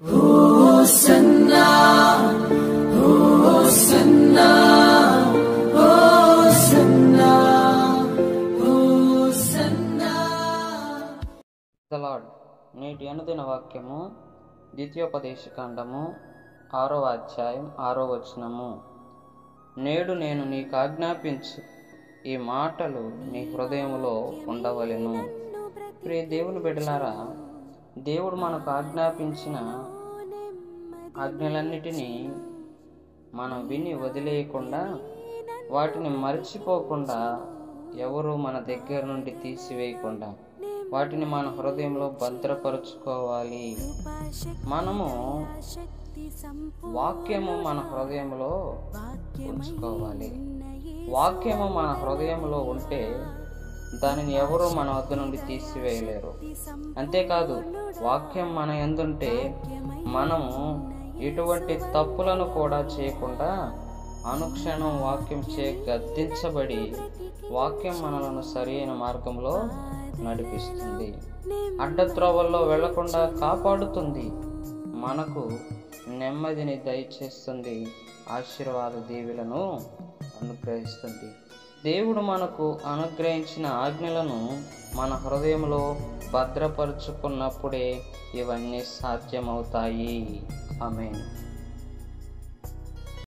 Hosanna hosanna hosanna hosanna. The lord. నేటి అనుదిన వాక్యము ద్వితీయోపదేశకాండము 6వ అధ్యాయం 6వ వచనము. నేడు నేను నీకు ఆజ్ఞాపించు ఈ మాటలు నీ హృదయములో ఉండవలెను. ప్రియ దేవుని బిడ్డలారా, దేవుడు మనకు ఆజ్ఞాపించిన ఆజ్ఞలన్నిటినీ మనం విని వదిలేయకుండా, వాటిని మర్చిపోకుండా, ఎవరు మన దగ్గర నుండి తీసివేయకుండా వాటిని మన హృదయంలో భద్రపరుచుకోవాలి. మనము వాక్యము మన హృదయంలో ఉంచుకోవాలి. వాక్యము మన హృదయంలో ఉంటే దానిని ఎవరు మన వద్ద నుండి తీసివేయలేరు. అంతేకాదు, వాక్యం మన యందుంటే మనము ఎటువంటి తప్పులను కూడా చేయకుండా అనుక్షణం వాక్యం చే గద్దించబడి వాక్యం మనలను సరైన మార్గంలో నడిపిస్తుంది. అడ్డత్రోవల్లో వెళ్లకుండా కాపాడుతుంది. మనకు నెమ్మదిని దయచేస్తుంది. ఆశీర్వాద దీవెలను అనుగ్రహిస్తుంది. దేవుడు మనకు అనుగ్రహించిన ఆజ్ఞలను మన హృదయంలో భద్రపరుచుకున్నప్పుడే ఇవన్నీ సాధ్యమవుతాయి. ఆమేన్.